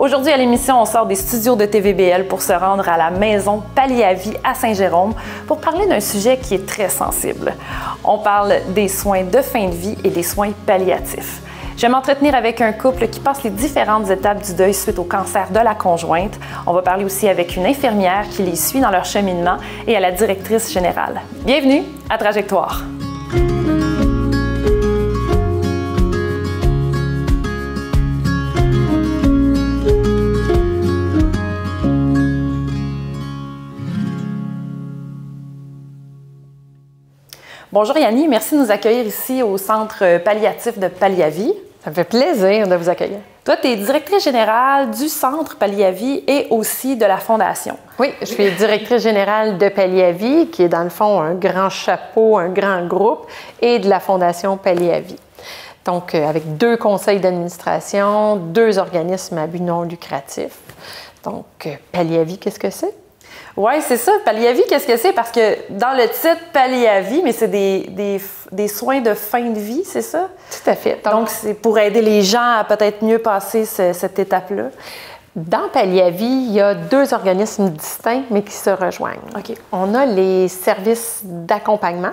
Aujourd'hui à l'émission, on sort des studios de TVBL pour se rendre à la maison Palliavie à Saint-Jérôme pour parler d'un sujet qui est très sensible. On parle des soins de fin de vie et des soins palliatifs. Je vais m'entretenir avec un couple qui passe les différentes étapes du deuil suite au cancer de la conjointe. On va parler aussi avec une infirmière qui les suit dans leur cheminement et à la directrice générale. Bienvenue à Trajectoire. Bonjour Yanni, merci de nous accueillir ici au centre palliatif de Palliavie. Ça me fait plaisir de vous accueillir. Toi, tu es directrice générale du centre Palliavie et aussi de la fondation. Oui, je suis directrice générale de Palliavie, qui est dans le fond un grand chapeau, un grand groupe, et de la fondation Palliavie. Donc, avec 2 conseils d'administration, 2 organismes à but non lucratif. Donc, Palliavie, qu'est-ce que c'est? Oui, c'est ça. Palliavie, qu'est-ce que c'est? Parce que dans le titre Palliavie, mais c'est des soins de fin de vie, c'est ça? Tout à fait. Donc c'est pour aider les gens à peut-être mieux passer cette étape-là. Dans Palliavie, il y a 2 organismes distincts, mais qui se rejoignent. OK. On a les services d'accompagnement.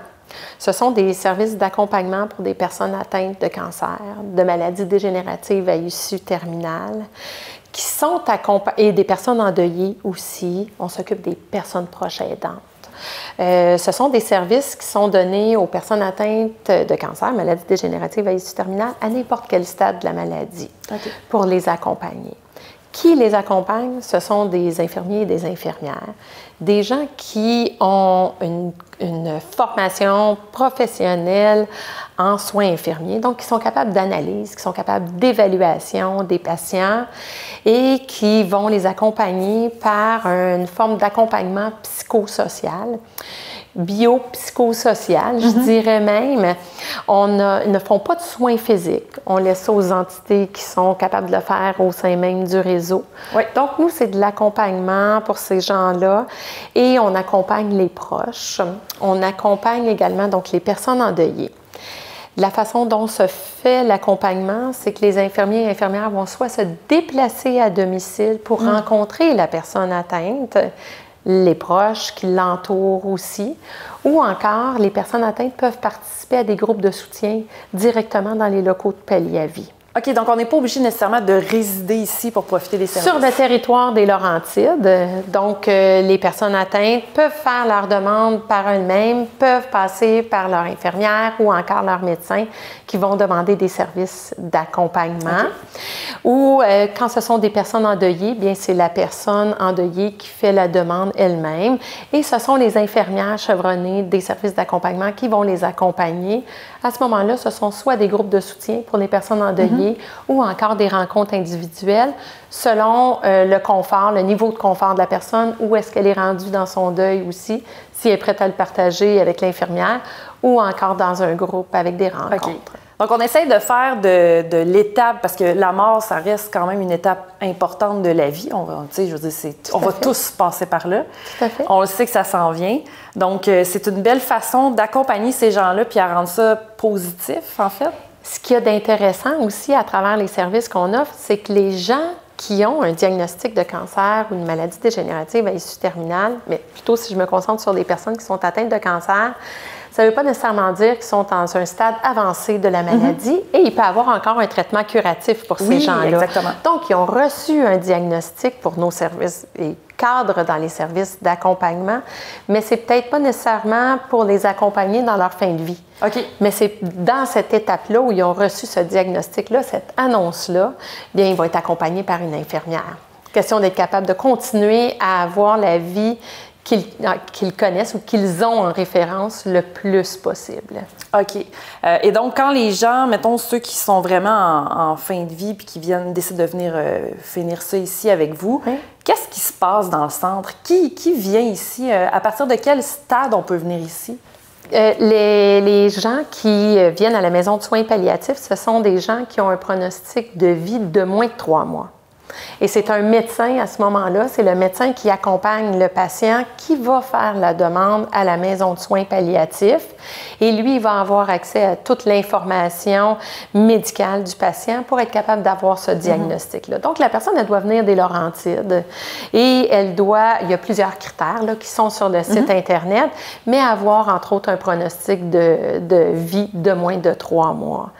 Ce sont des services d'accompagnement pour des personnes atteintes de cancer, de maladies dégénératives à issue terminale, qui sont accompagnés, et des personnes endeuillées aussi. On s'occupe des personnes proches aidantes. Ce sont des services qui sont donnés aux personnes atteintes de cancer, maladies dégénératives à issue terminale, à n'importe quel stade de la maladie, pour les accompagner. Qui les accompagne? Ce sont des infirmiers et des infirmières, des gens qui ont une formation professionnelle en soins infirmiers, donc qui sont capables d'analyse, qui sont capables d'évaluation des patients et qui vont les accompagner par une forme d'accompagnement psychosocial, biopsychosocial, je dirais même. Ils ne font pas de soins physiques. On laisse ça aux entités qui sont capables de le faire au sein même du réseau. Oui. Donc, nous, c'est de l'accompagnement pour ces gens-là et on accompagne les proches. On accompagne également donc les personnes endeuillées. La façon dont se fait l'accompagnement, c'est que les infirmiers et infirmières vont soit se déplacer à domicile pour rencontrer la personne atteinte, les proches qui l'entourent aussi, ou encore les personnes atteintes peuvent participer à des groupes de soutien directement dans les locaux de Palliavie. OK, donc on n'est pas obligé nécessairement de résider ici pour profiter des services. Sur le territoire des Laurentides, donc les personnes atteintes peuvent faire leur demande par elles-mêmes, peuvent passer par leur infirmière ou encore leur médecin qui vont demander des services d'accompagnement. Ou quand ce sont des personnes endeuillées, bien c'est la personne endeuillée qui fait la demande elle-même et ce sont les infirmières chevronnées des services d'accompagnement qui vont les accompagner. À ce moment-là, ce sont soit des groupes de soutien pour les personnes endeuillées ou encore des rencontres individuelles selon le confort, le niveau de confort de la personne, où est-ce qu'elle est rendue dans son deuil aussi, si elle est prête à le partager avec l'infirmière ou encore dans un groupe avec des rencontres. Okay. Donc, on essaye de faire de l'étape, parce que la mort, ça reste quand même une étape importante de la vie. On va tous passer par là. Tout à fait. On le sait que ça s'en vient. Donc, c'est une belle façon d'accompagner ces gens-là puis à rendre ça positif, en fait. Ce qu'il y a d'intéressant aussi à travers les services qu'on offre, c'est que les gens qui ont un diagnostic de cancer ou une maladie dégénérative à issue terminale, mais plutôt si je me concentre sur des personnes qui sont atteintes de cancer, ça ne veut pas nécessairement dire qu'ils sont dans un stade avancé de la maladie et il peut y avoir encore un traitement curatif pour ces gens-là. Exactement. Donc, ils ont reçu un diagnostic pour nos services et cadres dans les services d'accompagnement, mais c'est peut-être pas nécessairement pour les accompagner dans leur fin de vie. OK. Mais c'est dans cette étape-là où ils ont reçu ce diagnostic-là, cette annonce-là, bien, ils vont être accompagnés par une infirmière. Question d'être capable de continuer à avoir la vie qu'ils connaissent ou qu'ils ont en référence le plus possible. OK. Et donc, quand les gens, mettons ceux qui sont vraiment en fin de vie puis qui décident de venir finir ça ici avec vous, qu'est-ce qui se passe dans le centre? Qui vient ici? À partir de quel stade on peut venir ici? Les gens qui viennent à la maison de soins palliatifs, ce sont des gens qui ont un pronostic de vie de moins de 3 mois. Et c'est un médecin à ce moment-là, c'est le médecin qui accompagne le patient qui va faire la demande à la maison de soins palliatifs. Et lui, il va avoir accès à toute l'information médicale du patient pour être capable d'avoir ce diagnostic-là. Donc, la personne, elle doit venir des Laurentides et il y a plusieurs critères là, qui sont sur le site Internet, mais avoir, entre autres, un pronostic de vie de moins de 3 mois.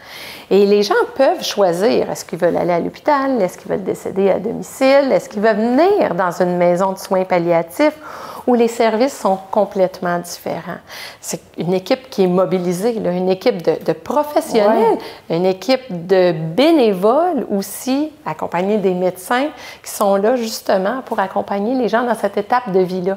Et les gens peuvent choisir, est-ce qu'ils veulent aller à l'hôpital, est-ce qu'ils veulent décéder à domicile, est-ce qu'ils veulent venir dans une maison de soins palliatifs où les services sont complètement différents. C'est une équipe qui est mobilisée, là, une équipe de professionnels, une équipe de bénévoles aussi, accompagnés des médecins qui sont là justement pour accompagner les gens dans cette étape de vie-là.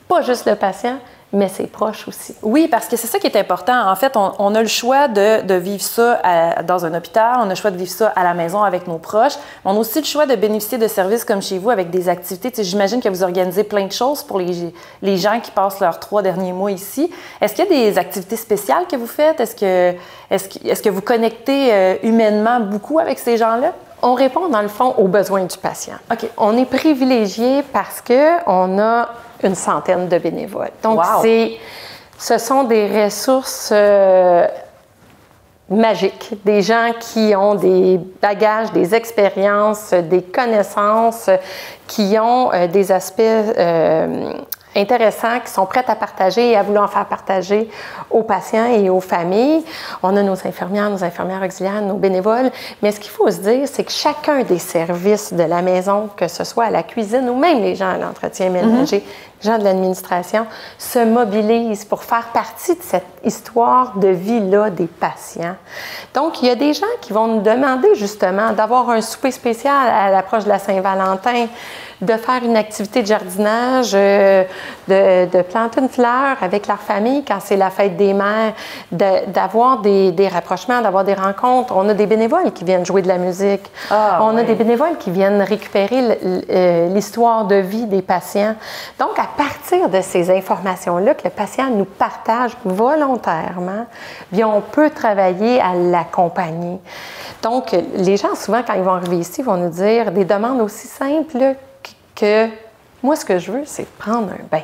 Pas juste le patient, mais ses proches aussi. Oui, parce que c'est ça qui est important. En fait, on a le choix de vivre ça dans un hôpital, on a le choix de vivre ça à la maison avec nos proches. On a aussi le choix de bénéficier de services comme chez vous avec des activités. Tu sais, j'imagine que vous organisez plein de choses pour les gens qui passent leurs 3 derniers mois ici. Est-ce qu'il y a des activités spéciales que vous faites? Est-ce que vous connectez humainement beaucoup avec ces gens-là? On répond, dans le fond, aux besoins du patient. OK. On est privilégié parce qu'on a une centaine de bénévoles. Donc, ce sont des ressources magiques, des gens qui ont des bagages, des expériences, des connaissances, qui ont des aspects intéressants, qui sont prêts à partager et à vouloir faire partager aux patients et aux familles. On a nos infirmières auxiliaires, nos bénévoles. Mais ce qu'il faut se dire, c'est que chacun des services de la maison, que ce soit à la cuisine ou même les gens à l'entretien ménager, les gens de l'administration, se mobilisent pour faire partie de cette histoire de vie-là des patients. Donc, il y a des gens qui vont nous demander justement d'avoir un souper spécial à l'approche de la Saint-Valentin, de faire une activité de jardinage, de planter une fleur avec leur famille quand c'est la fête des mères, d'avoir des rapprochements, d'avoir des rencontres. On a des bénévoles qui viennent jouer de la musique. On a des bénévoles qui viennent récupérer l'histoire de vie des patients. Donc, à partir de ces informations-là que le patient nous partage volontairement, bien, on peut travailler à l'accompagner. Donc, les gens, souvent, quand ils vont arriver ici, vont nous dire des demandes aussi simples là, que moi, ce que je veux, c'est prendre un bain.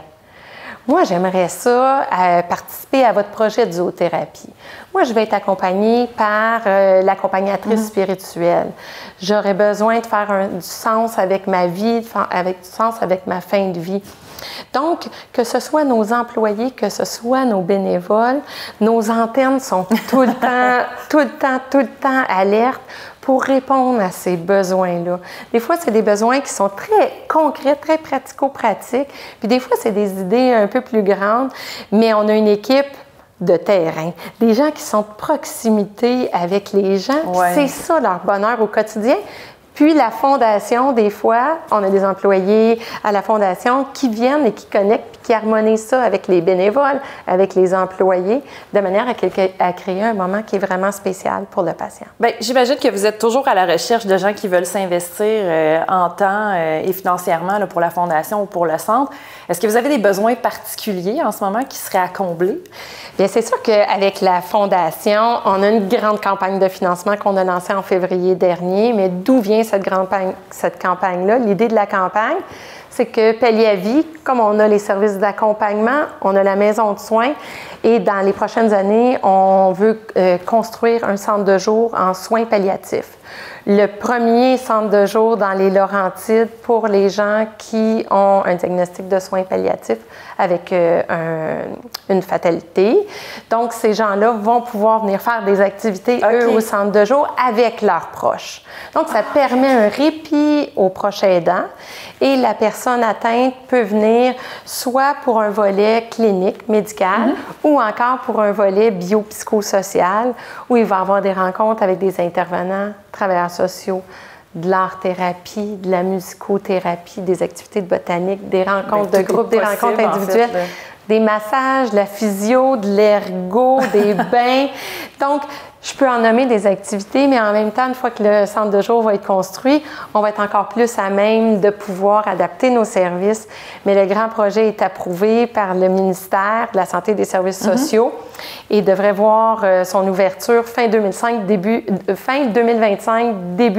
Moi, j'aimerais ça participer à votre projet de zoothérapie. Moi, je vais être accompagnée par l'accompagnatrice spirituelle. J'aurais besoin de faire du sens avec ma vie, du sens avec ma fin de vie. Donc, que ce soit nos employés, que ce soit nos bénévoles, nos antennes sont tout le temps alertes pour répondre à ces besoins-là. Des fois, c'est des besoins qui sont très concrets, très pratico-pratiques, puis des fois, c'est des idées un peu plus grandes, mais on a une équipe de terrain, des gens qui sont de proximité avec les gens, c'est ça leur bonheur au quotidien. Puis la fondation, des fois, on a des employés à la fondation qui viennent et qui connectent puis qui harmonisent ça avec les bénévoles, avec les employés, de manière à créer un moment qui est vraiment spécial pour le patient. Bien, j'imagine que vous êtes toujours à la recherche de gens qui veulent s'investir en temps et financièrement là, pour la fondation ou pour le centre. Est-ce que vous avez des besoins particuliers en ce moment qui seraient à combler? Bien, c'est sûr qu'avec la fondation, on a une grande campagne de financement qu'on a lancée en février dernier, mais d'où vient cette campagne-là? L'idée de la campagne, c'est que Palliavi, comme on a les services d'accompagnement, on a la maison de soins et dans les prochaines années, on veut construire un centre de jour en soins palliatifs. Le premier centre de jour dans les Laurentides pour les gens qui ont un diagnostic de soins palliatifs avec une fatalité. Donc, ces gens-là vont pouvoir venir faire des activités, eux, au centre de jour avec leurs proches. Donc, ça permet un répit aux proches aidants et la personne atteinte peut venir soit pour un volet clinique, médical, ou encore pour un volet biopsychosocial où il va avoir des rencontres avec des intervenants, travailleurs sociaux, de l'art-thérapie, de la musicothérapie, des activités de botanique, des rencontres de groupe, des rencontres individuelles. des massages, de la physio, de l'ergo, des bains. Donc, je peux en nommer des activités, mais en même temps, une fois que le centre de jour va être construit, on va être encore plus à même de pouvoir adapter nos services. Mais le grand projet est approuvé par le ministère de la Santé et des Services sociaux et devrait voir son ouverture fin 2025, début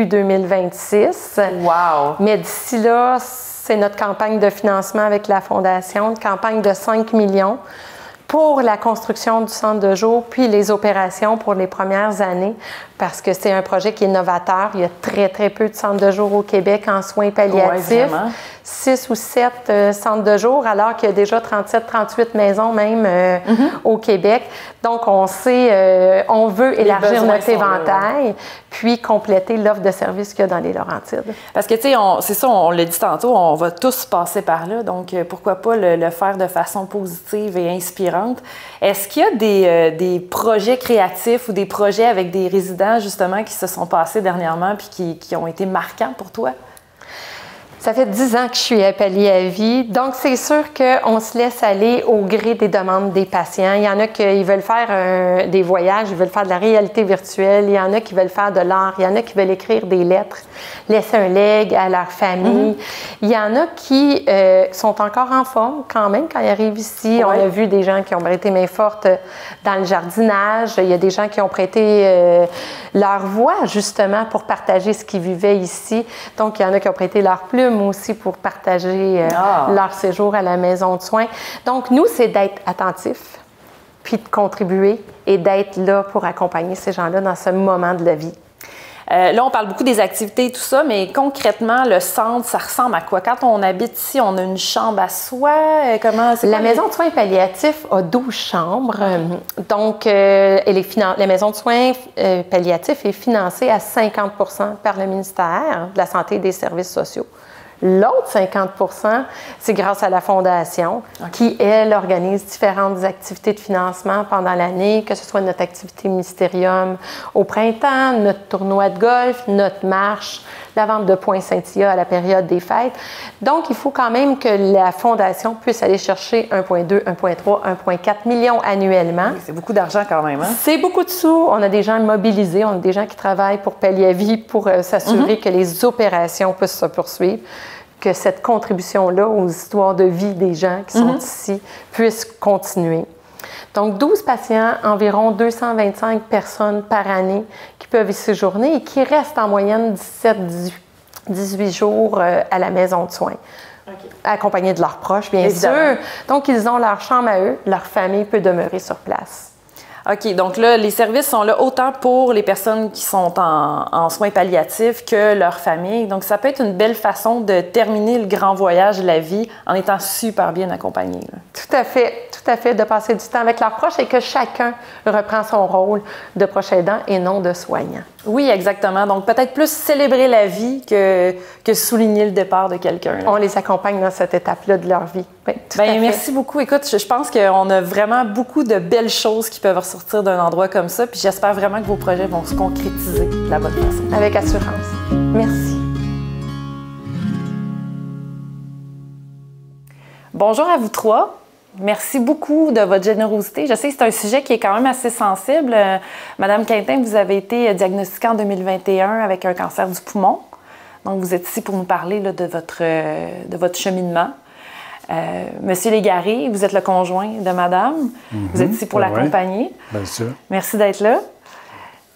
2026. Wow! Mais d'ici là, c'est notre campagne de financement avec la Fondation, une campagne de 5 millions pour la construction du centre de jour, puis les opérations pour les premières années, parce que c'est un projet qui est novateur. Il y a très, très peu de centres de jour au Québec en soins palliatifs. Ouais, vraiment. 6 ou 7 centres de jour, alors qu'il y a déjà 37, 38 maisons même au Québec. Donc, on sait, on veut élargir notre éventail, puis compléter l'offre de services qu'il y a dans les Laurentides. Parce que, tu sais, c'est ça, on l'a dit tantôt, on va tous passer par là, donc pourquoi pas le faire de façon positive et inspirante. Est-ce qu'il y a des projets créatifs ou des projets avec des résidents, justement, qui se sont passés dernièrement puis qui ont été marquants pour toi? Ça fait 10 ans que je suis à Palliavie, donc c'est sûr qu'on se laisse aller au gré des demandes des patients. Il y en a qui veulent faire des voyages, ils veulent faire de la réalité virtuelle, il y en a qui veulent faire de l'art, il y en a qui veulent écrire des lettres, laisser un legs à leur famille. Il y en a qui sont encore en forme quand même quand ils arrivent ici. On a vu des gens qui ont prêté main forte dans le jardinage, il y a des gens qui ont prêté leur voix justement pour partager ce qu'ils vivaient ici. Donc il y en a qui ont prêté leur plume aussi pour partager leur séjour à la maison de soins. Donc, nous, c'est d'être attentifs, puis de contribuer et d'être là pour accompagner ces gens-là dans ce moment de la vie. Là, on parle beaucoup des activités et tout ça, mais concrètement, le centre, ça ressemble à quoi? Quand on habite ici, on a une chambre à soi? La maison de soins palliatifs a 12 chambres. Donc, la maison de soins palliatifs est financée à 50 % par le ministère de la Santé et des Services sociaux. L'autre 50 %, c'est grâce à la Fondation qui, elle, organise différentes activités de financement pendant l'année, que ce soit notre activité Mysterium au printemps, notre tournoi de golf, notre marche, la vente de poinsettias à la période des fêtes. Donc, il faut quand même que la Fondation puisse aller chercher 1,2, 1,3, 1,4 millions annuellement. Oui, c'est beaucoup d'argent quand même, hein? C'est beaucoup de sous. On a des gens mobilisés, on a des gens qui travaillent pour Palliavie pour s'assurer que les opérations puissent se poursuivre, que cette contribution-là aux histoires de vie des gens qui sont ici puisse continuer. Donc, 12 patients, environ 225 personnes par année qui peuvent y séjourner et qui restent en moyenne 17-18 jours à la maison de soins. Accompagnés de leurs proches, bien sûr. Donc, ils ont leur chambre à eux, leur famille peut demeurer sur place. OK, donc là, les services sont là autant pour les personnes qui sont en soins palliatifs que leur famille. Donc, ça peut être une belle façon de terminer le grand voyage de la vie en étant super bien accompagné. Là. Tout à fait, de passer du temps avec leurs proches et que chacun reprend son rôle de proche aidant et non de soignant. Oui, exactement. Donc, peut-être plus célébrer la vie que souligner le départ de quelqu'un. On les accompagne dans cette étape-là de leur vie. Oui, tout à fait. Merci beaucoup. Écoute, je pense qu'on a vraiment beaucoup de belles choses qui peuvent ressortir d'un endroit comme ça. Puis j'espère vraiment que vos projets vont se concrétiser de la bonne façon. Avec assurance. Merci. Bonjour à vous trois. Merci beaucoup de votre générosité. Je sais que c'est un sujet qui est quand même assez sensible. Madame Quintin, vous avez été diagnostiquée en 2021 avec un cancer du poumon. Donc, vous êtes ici pour nous parler là, de votre cheminement. Monsieur Légaré, vous êtes le conjoint de Madame. Vous êtes ici pour l'accompagner. Bien sûr. Merci d'être là.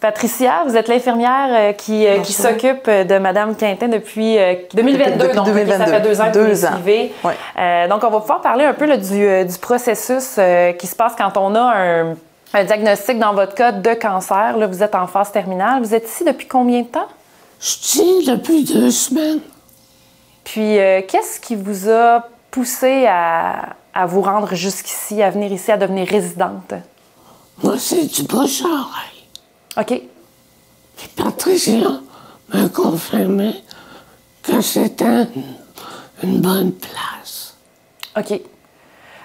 Patricia, vous êtes l'infirmière qui s'occupe de Mme Quintin depuis 2022. Depuis donc, 2022. Ça fait 2 ans que vous les ans. suivez. Ouais. Donc, on va pouvoir parler un peu là, du processus qui se passe quand on a un diagnostic, dans votre cas, de cancer. Là, vous êtes en phase terminale. Vous êtes ici depuis combien de temps? Je tiens depuis 2 semaines. Puis, qu'est-ce qui vous a poussé à vous rendre jusqu'ici, à venir ici, à devenir résidente? Moi, c'est du bouche-à-oreille. OK. Puis Patricia m'a confirmé que c'était une bonne place. OK.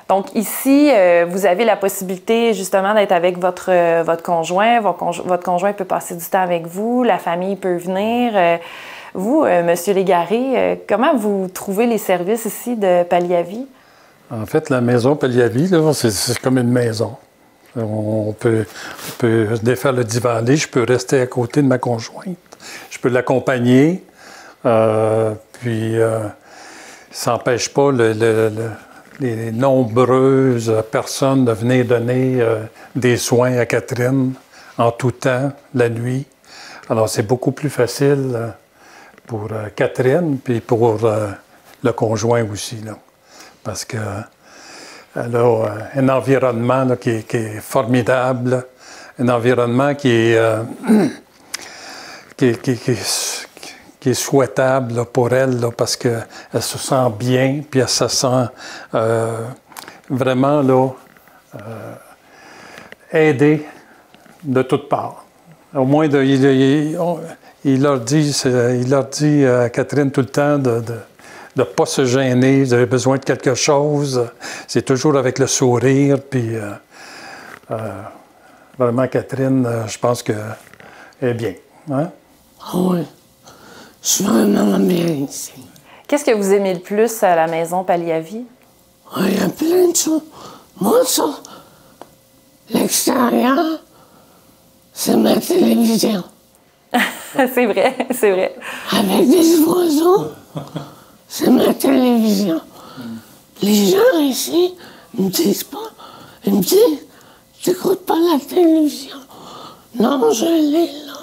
Donc ici, vous avez la possibilité justement d'être avec votre conjoint. Votre conjoint peut passer du temps avec vous, la famille peut venir. Vous, Monsieur Légaré, comment vous trouvez les services ici de Palliavie? En fait, la maison Palliavi, c'est comme une maison. On peut défaire le divan-lit, je peux rester à côté de ma conjointe. Je peux l'accompagner, puis ça n'empêche pas les nombreuses personnes de venir donner des soins à Catherine en tout temps, la nuit. Alors, c'est beaucoup plus facile pour Catherine, puis pour le conjoint aussi, là, parce que elle a un environnement là, qui est formidable, un environnement qui est souhaitable là, pour elle, là, parce qu'elle se sent bien, puis elle se sent vraiment là, aidée de toutes parts. Au moins, il leur dit à Catherine tout le temps de ne pas se gêner, vous avez besoin de quelque chose, c'est toujours avec le sourire, puis vraiment, Catherine, je pense qu'elle est bien. Hein? Ah oui, je suis vraiment bien ici. Qu'est-ce que vous aimez le plus à la maison Palliavi? Il y a plein de choses. Moi, ça, l'extérieur, c'est ma télévision. C'est vrai, c'est vrai. Avec des oiseaux, c'est ma télévision. Les gens ici me disent pas, ils me disent, tu n'écoutes pas la télévision. Non, je l'ai là.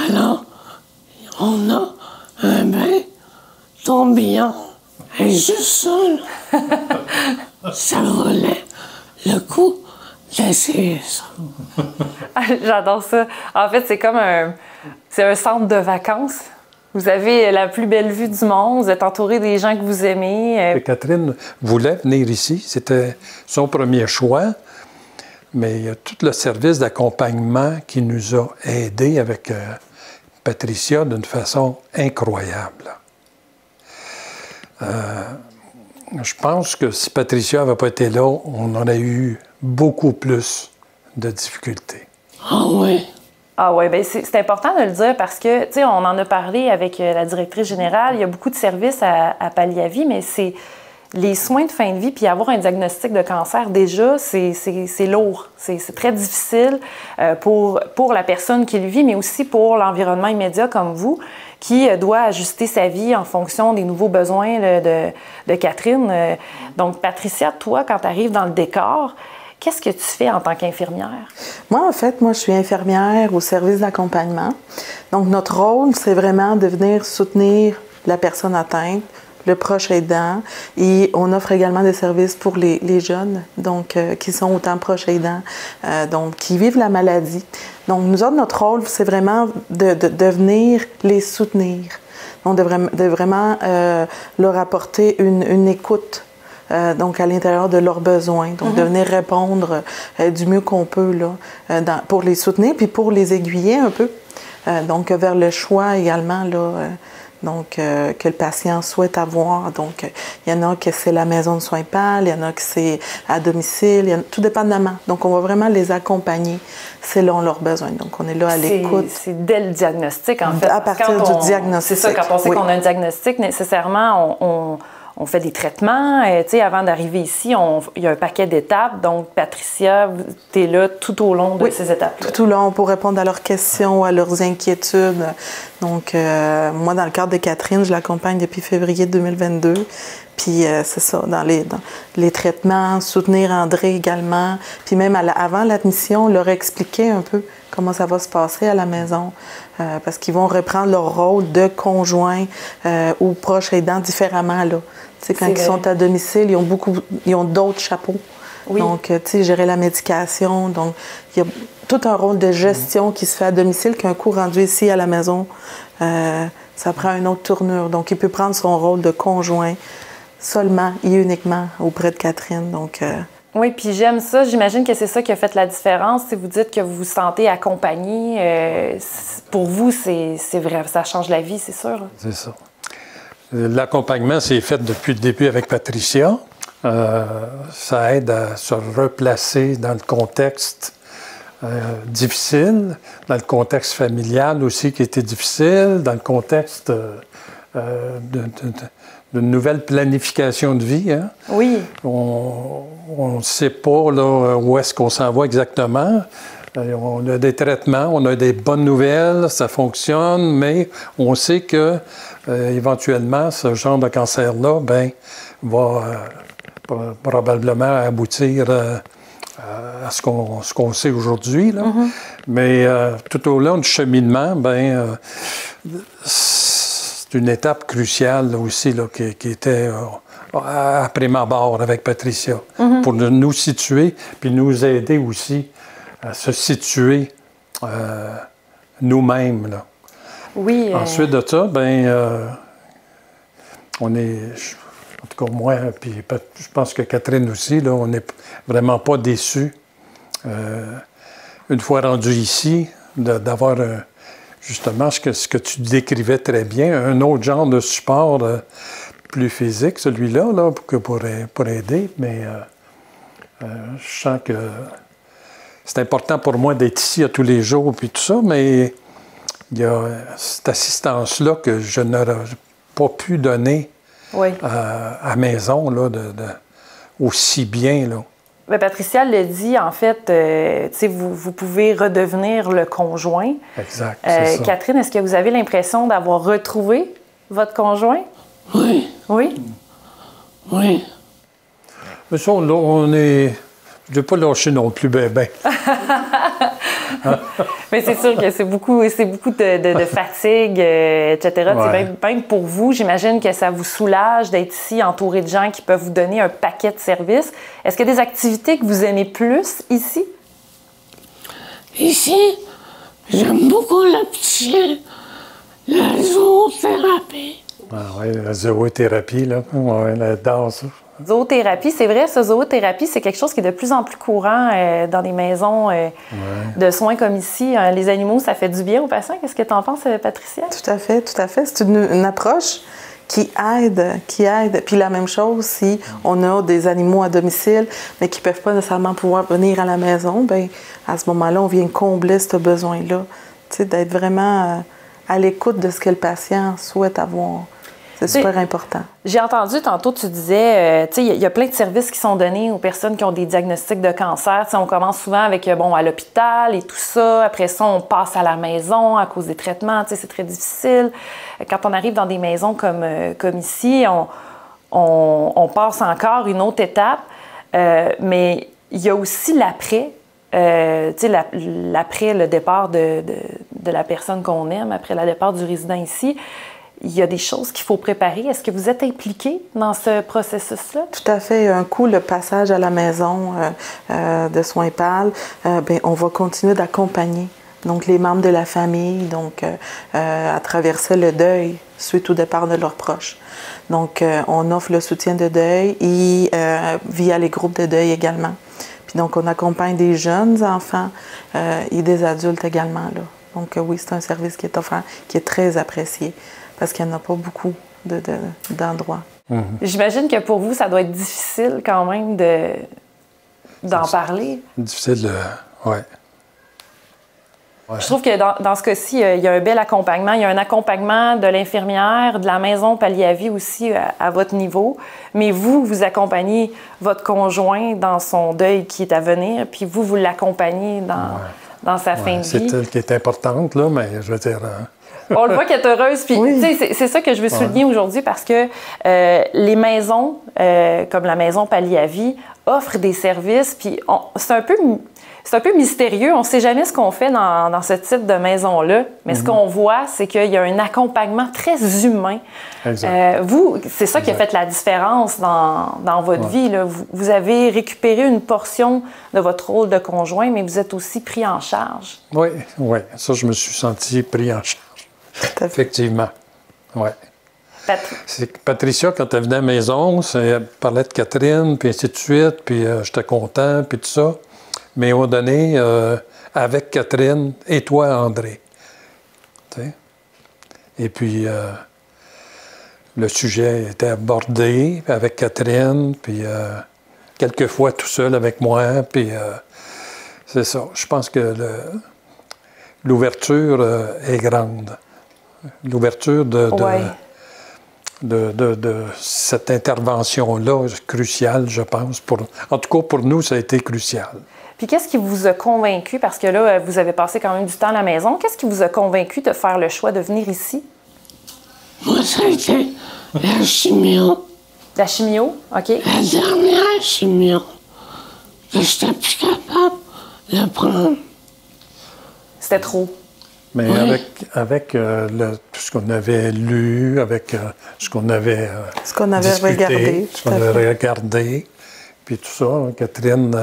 Alors, on a un bain tourbillon. Et juste ça, là, ça valait le coup d'essayer ça. J'adore ça. En fait, c'est comme un centre de vacances. Vous avez la plus belle vue du monde, vous êtes entouré des gens que vous aimez. Catherine voulait venir ici, c'était son premier choix, mais il y a tout le service d'accompagnement qui nous a aidés avec Patricia d'une façon incroyable. Je pense que si Patricia n'avait pas été là, on aurait eu beaucoup plus de difficultés. Ah oui? Ah oui, bien c'est important de le dire parce que, tu sais, on en a parlé avec la directrice générale, il y a beaucoup de services à Palliavi, mais c'est les soins de fin de vie, puis avoir un diagnostic de cancer, déjà, c'est lourd. C'est très difficile pour la personne qui le vit, mais aussi pour l'environnement immédiat comme vous, qui doit ajuster sa vie en fonction des nouveaux besoins de Catherine. Donc, Patricia, toi, quand tu arrives dans le décor, qu'est-ce que tu fais en tant qu'infirmière? Moi, en fait, je suis infirmière au service d'accompagnement. Donc, notre rôle, c'est vraiment de venir soutenir la personne atteinte, le proche aidant, et on offre également des services pour les jeunes, donc qui sont autant proches aidants, donc qui vivent la maladie. Donc, nous autres, notre rôle, c'est vraiment de venir les soutenir, donc de vraiment leur apporter une écoute. Donc, à l'intérieur de leurs besoins. Donc, de venir répondre du mieux qu'on peut là, pour les soutenir, puis pour les aiguiller un peu. Donc, vers le choix également, là, que le patient souhaite avoir. Donc, il y en a que c'est la maison de soins PAL, il y en a que c'est à domicile, tout dépendamment. Donc, on va vraiment les accompagner selon leurs besoins. Donc, on est là à l'écoute. C'est dès le diagnostic, en fait. À partir du diagnostic. C'est ça, quand on sait qu'on a un diagnostic, nécessairement, on fait des traitements. Tu sais, avant d'arriver ici, il y a un paquet d'étapes. Donc, Patricia, tu es là tout au long de ces étapes-là. Tout au long pour répondre à leurs questions, à leurs inquiétudes. Donc, moi, dans le cadre de Catherine, je l'accompagne depuis février 2022. Puis, c'est ça, dans les traitements, soutenir André également. Puis même avant l'admission, on leur expliquait un peu comment ça va se passer à la maison. Parce qu'ils vont reprendre leur rôle de conjoint ou proche aidant différemment, là. Tu sais, quand ils sont à domicile, ils ont d'autres chapeaux. Oui. Donc, tu sais, gérer la médication. Donc, il y a tout un rôle de gestion qui se fait à domicile qu'un coup rendu ici à la maison, ça prend une autre tournure. Donc, il peut prendre son rôle de conjoint seulement et uniquement auprès de Catherine. Donc, oui, puis j'aime ça. J'imagine que c'est ça qui a fait la différence. Si vous dites que vous vous sentez accompagné, pour vous, c'est vrai, ça change la vie, c'est sûr. C'est ça. L'accompagnement s'est fait depuis le début avec Patricia. Ça aide à se replacer dans le contexte difficile, dans le contexte familial aussi qui était difficile, dans le contexte d'une nouvelle planification de vie. Hein? Oui. On ne sait pas là, où est-ce qu'on s'en va exactement. On a des traitements, on a des bonnes nouvelles, ça fonctionne, mais on sait que éventuellement, ce genre de cancer-là va probablement aboutir à ce qu'on sait aujourd'hui. Mais tout au long du cheminement, c'est une étape cruciale là, aussi là, qui était à prime abord avec Patricia, pour nous situer puis nous aider aussi à se situer nous-mêmes. Là. Oui. Ensuite de ça, on est, en tout cas moi, puis je pense que Catherine aussi, là, on n'est vraiment pas déçus. Une fois rendu ici, d'avoir justement ce que tu décrivais très bien, un autre genre de support plus physique, celui-là, là, pour aider, mais je sens que c'est important pour moi d'être ici à tous les jours, puis tout ça, mais il y a cette assistance-là que je n'aurais pas pu donner à maison, là, aussi bien, là. Bien, Patricia le dit, en fait, vous pouvez redevenir le conjoint. Exact, c'est ça. Catherine, est-ce que vous avez l'impression d'avoir retrouvé votre conjoint? Oui. Oui? Oui. Mais ça, là, on est... Je ne vais pas lâcher non plus, Mais c'est sûr que c'est beaucoup de fatigue, etc. Ouais. Même pour vous, j'imagine que ça vous soulage d'être ici, entouré de gens qui peuvent vous donner un paquet de services. Est-ce qu'il y a des activités que vous aimez plus ici? Ici, j'aime beaucoup le petit chien, la zoothérapie. Ah oui, la zoothérapie, là. Ouais, la danse. Zoothérapie, c'est vrai, ça, zoothérapie, c'est quelque chose qui est de plus en plus courant dans des maisons de soins comme ici. Les animaux, ça fait du bien aux patients. Qu'est-ce que tu en penses, Patricia? Tout à fait, tout à fait. C'est une approche qui aide. Puis la même chose, si on a des animaux à domicile, mais qui ne peuvent pas nécessairement pouvoir venir à la maison, bien, à ce moment-là, on vient combler ce besoin-là. Tu sais, d'être vraiment à l'écoute de ce que le patient souhaite avoir. C'est super important. J'ai entendu tantôt, tu disais, tu sais, il y a plein de services qui sont donnés aux personnes qui ont des diagnostics de cancer. Tu sais, on commence souvent avec, à l'hôpital et tout ça. Après ça, on passe à la maison à cause des traitements. Tu sais, c'est très difficile. Quand on arrive dans des maisons comme ici, on passe encore une autre étape. Mais il y a aussi l'après. Tu sais, l'après le départ de la personne qu'on aime, après le départ du résident ici. Il y a des choses qu'il faut préparer. Est-ce que vous êtes impliqué dans ce processus-là? Tout à fait. Un coup, le passage à la maison de soins PAL, on va continuer d'accompagner donc les membres de la famille donc, à traverser le deuil suite au départ de leurs proches. Donc, on offre le soutien de deuil et via les groupes de deuil également. Puis donc, on accompagne des jeunes enfants et des adultes également, là. Donc, oui, c'est un service qui est offert, qui est très apprécié. Parce qu'il n'y en a pas beaucoup d'endroits. J'imagine que pour vous, ça doit être difficile quand même d'en parler. Difficile, oui. Je trouve que dans ce cas-ci, il y a un bel accompagnement. Il y a un accompagnement de l'infirmière, de la maison Palliavi aussi à votre niveau. Mais vous accompagnez votre conjoint dans son deuil qui est à venir, puis vous l'accompagnez dans sa fin de vie. C'est elle qui est importante, là, mais je veux dire... On le voit qu'elle est heureuse. Puis, c'est ça que je veux souligner aujourd'hui parce que les maisons, comme la maison Palliavi, offrent des services. Puis, c'est un peu mystérieux. On ne sait jamais ce qu'on fait dans ce type de maison-là. Mais ce qu'on voit, c'est qu'il y a un accompagnement très humain. Vous, c'est ça qui a fait la différence dans votre vie, là. Vous avez récupéré une portion de votre rôle de conjoint, mais vous êtes aussi pris en charge. Oui. Ça, je me suis senti pris en charge. Effectivement, oui. Patricia, quand elle venait à la maison, elle parlait de Catherine, puis ainsi de suite, puis j'étais content, puis tout ça. Mais à un moment donné, avec Catherine et toi, André. T'sais? Et puis, le sujet était abordé avec Catherine, puis quelquefois tout seul avec moi, puis c'est ça. Je pense que l'ouverture est grande. L'ouverture de cette intervention-là cruciale, je pense. En tout cas, pour nous, ça a été crucial. Puis qu'est-ce qui vous a convaincu, parce que là, vous avez passé quand même du temps à la maison, qu'est-ce qui vous a convaincu de faire le choix de venir ici? Moi, ça a été la chimio. La chimio, OK. La dernière chimio que je n'étais plus capable de prendre. C'était trop. Mais Oui. avec tout ce qu'on avait lu, avec ce qu'on avait Ce qu'on avait discuté, regardé, ce qu'on tout à avait regardé, puis tout ça, Catherine,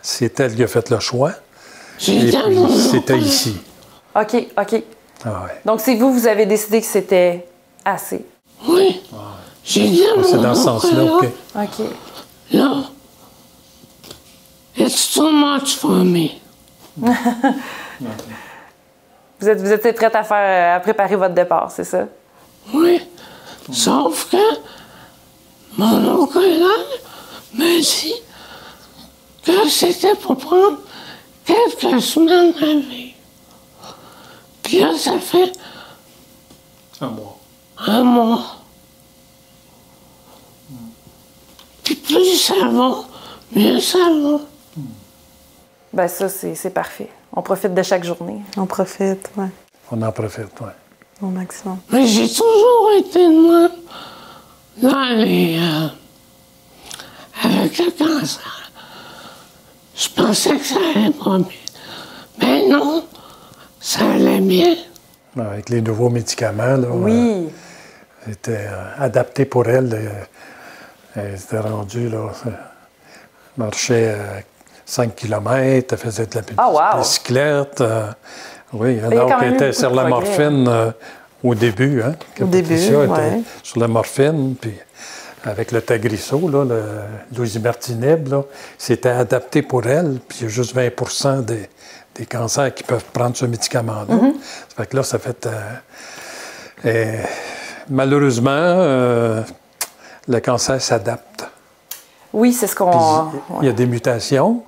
c'est elle qui a fait le choix. J'ai Et dit à puis, mon c'était oncle, ici. OK, OK. Ah ouais. Donc, c'est vous, vous avez décidé que c'était assez. oui. J'ai dit à mon C'est dans ce oncle, sens-là, là, OK. OK. là, it's too much for me. Vous étiez prête à préparer votre départ, c'est ça? Oui. Sauf que mon oncle m'a dit que c'était pour prendre quelques semaines à vivre. Puis là, ça fait Un mois. un mois. Puis plus ça va, mieux ça va. Ben ça, c'est parfait. On profite de chaque journée. On profite, oui, On en profite, oui. au maximum. Mais j'ai toujours été de moi dans les... avec le cancer. Je pensais que ça allait pas bien. Mais non, ça allait bien. Avec les nouveaux médicaments, là, Oui. c'était adapté pour elle. Elle s'était rendue, là, elle marchait 5 km, elle faisait de la Ah, wow. bicyclette. Oui, y a alors quand qu'elle même était beaucoup sur de la progrès. morphine au début. Hein, que Au début, Patricia était ouais. sur la morphine, puis avec le Tagrisso, là, le l'osimertinib, là, c'était adapté pour elle, puis il y a juste 20 des cancers qui peuvent prendre ce médicament-là. Mm-hmm. Ça fait que là, ça fait... malheureusement, le cancer s'adapte. Oui, c'est ce Puis, qu'on... il y a des mutations.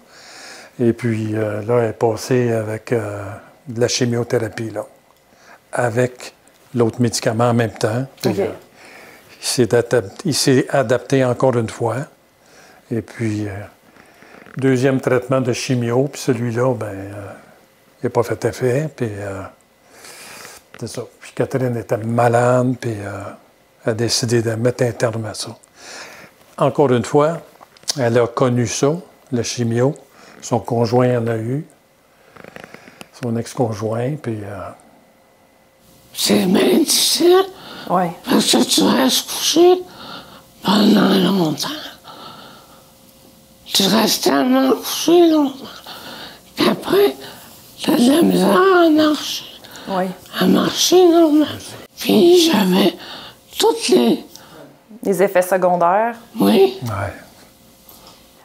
Et puis là, elle est passée avec de la chimiothérapie, là, avec l'autre médicament en même temps. Puis, OK. il s'est adapté encore une fois. Et puis, deuxième traitement de chimio, puis celui-là, ben, il n'a pas fait effet. Puis, c'est ça. Puis Catherine était malade, puis a décidé de mettre un terme à ça. Encore une fois, elle a connu ça, la chimio. Son conjoint en a eu, son ex-conjoint, puis... C'est bien difficile Oui. parce que tu restes couché pendant longtemps. Tu restes tellement couché longtemps qu'après, tu as de la misère Oui. à marcher normalement. Puis j'avais toutes les... Les effets secondaires. Oui, ouais.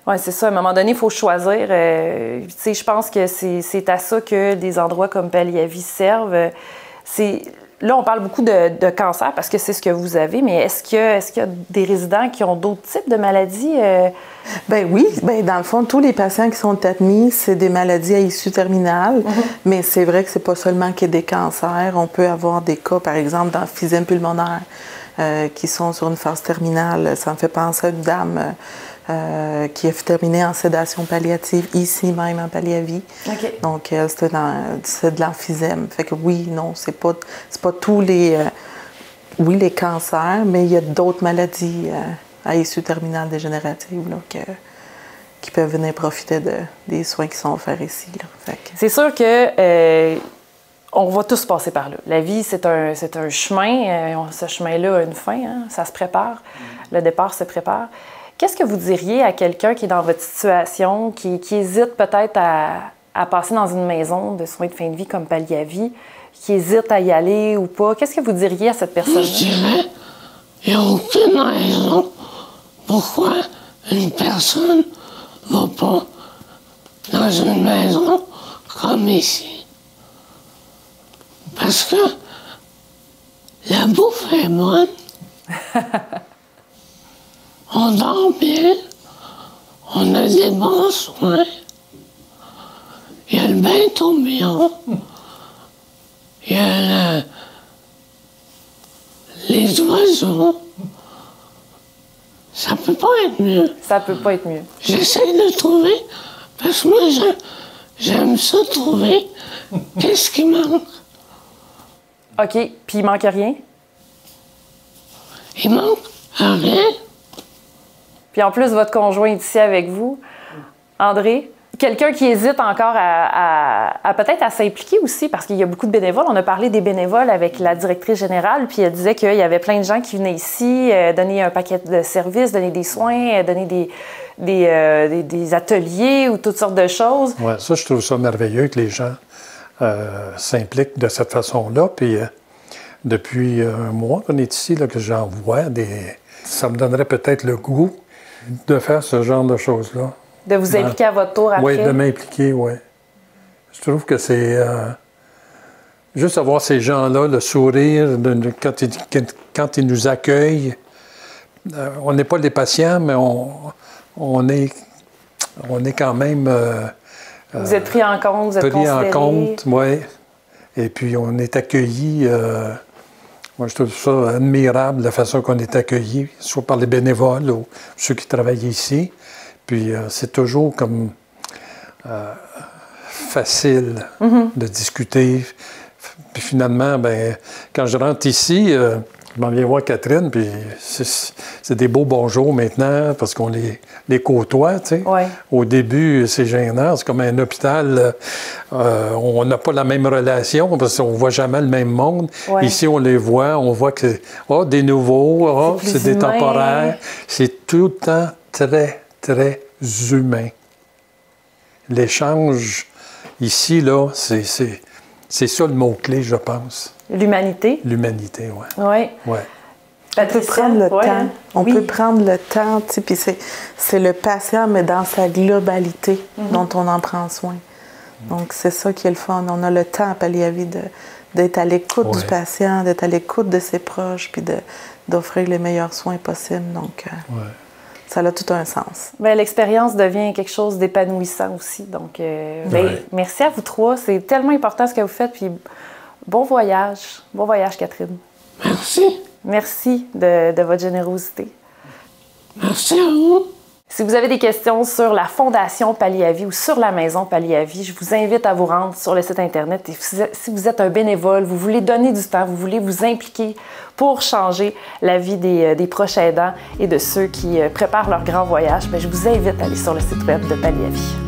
Oui, c'est ça. À un moment donné, il faut choisir. Tu sais, je pense que c'est à ça que des endroits comme Palliavi servent. Là, on parle beaucoup de cancer parce que c'est ce que vous avez, mais est-ce qu'il y a des résidents qui ont d'autres types de maladies? Ben oui, ben dans le fond, tous les patients qui sont admis, c'est des maladies à issue terminale, mais c'est vrai que c'est pas seulement qu'il y a des cancers. On peut avoir des cas, par exemple, d'emphysème pulmonaire qui sont sur une phase terminale. Ça me fait penser à une dame qui a terminé en sédation palliative, ici même en Palliavi. OK. Donc, c'est de l'emphysème. Fait que oui, non, c'est pas tous les... oui, les cancers, mais il y a d'autres maladies à issue terminale dégénérative là, qui peuvent venir profiter des soins qui sont offerts ici. Là. Fait que- C'est sûr que on va tous passer par là. La vie, c'est un chemin. Ce chemin-là a une fin. Hein? Ça se prépare. Le départ se prépare. Qu'est-ce que vous diriez à quelqu'un qui est dans votre situation, qui hésite peut-être à passer dans une maison de soins de fin de vie comme Palliavi, qui hésite à y aller ou pas? Qu'est-ce que vous diriez à cette personne-là? je dirais, il n'y a aucune raison pourquoi une personne ne va pas dans une maison comme ici. Parce que la bouffe est bonne. On dort bien. On a des bons soins. Il y a le bain tourbillon. Il y a les oiseaux. Ça peut pas être mieux. Ça peut pas être mieux. J'essaie de trouver, parce que moi, j'aime ça trouver qu'est-ce qui manque. OK. Puis il manque rien? Il manque rien. Puis en plus, votre conjoint est ici avec vous. André, quelqu'un qui hésite encore peut-être à s'impliquer aussi, parce qu'il y a beaucoup de bénévoles. On a parlé des bénévoles avec la directrice générale, puis elle disait qu'il y avait plein de gens qui venaient ici donner un paquet de services, donner des soins, donner des ateliers ou toutes sortes de choses. Oui, ça, je trouve ça merveilleux que les gens s'impliquent de cette façon-là. Puis depuis un mois qu'on est ici, là, que j'en vois ça me donnerait peut-être le goût de faire ce genre de choses-là. De vous impliquer à votre tour après? Oui, de m'impliquer, oui. Je trouve que c'est... juste avoir ces gens-là, le sourire, quand ils nous accueillent. On n'est pas les patients, mais on est quand même... vous êtes pris en compte, vous êtes considérés. Pris en compte, oui. Et puis, on est accueillis... moi, je trouve ça admirable, la façon qu'on est accueillis, soit par les bénévoles ou ceux qui travaillent ici. Puis c'est toujours comme facile de discuter. Puis finalement, ben, quand je rentre ici, je m'en viens voir Catherine, puis c'est des beaux bonjours maintenant parce qu'on les côtoie, tu sais. Ouais. Au début, c'est gênant, c'est comme un hôpital. On n'a pas la même relation parce qu'on ne voit jamais le même monde. Ouais. Ici, on les voit, on voit que des nouveaux, c'est des humain. Temporaires. C'est tout le temps très humain. L'échange ici, là, c'est ça le mot-clé, je pense. L'humanité. L'humanité, oui. Oui. Ouais. On peut prendre le temps. On Oui. peut prendre le temps, tu sais, puis c'est le patient, mais dans sa globalité dont on en prend soin. Donc, c'est ça qui est le fun. On a le temps à Palliavi d'être à l'écoute du patient, d'être à l'écoute de ses proches, puis d'offrir les meilleurs soins possibles. Donc, ça a tout un sens. Bien, l'expérience devient quelque chose d'épanouissant aussi. Donc, merci à vous trois. C'est tellement important ce que vous faites. Puis, bon voyage. Bon voyage, Catherine. Merci. Merci de votre générosité. Merci à vous. Si vous avez des questions sur la Fondation Palliavi ou sur la Maison Palliavi, je vous invite à vous rendre sur le site Internet. Et si vous êtes un bénévole, vous voulez donner du temps, vous voulez vous impliquer pour changer la vie des proches aidants et de ceux qui préparent leur grand voyage, bien, je vous invite à aller sur le site web de Palliavi.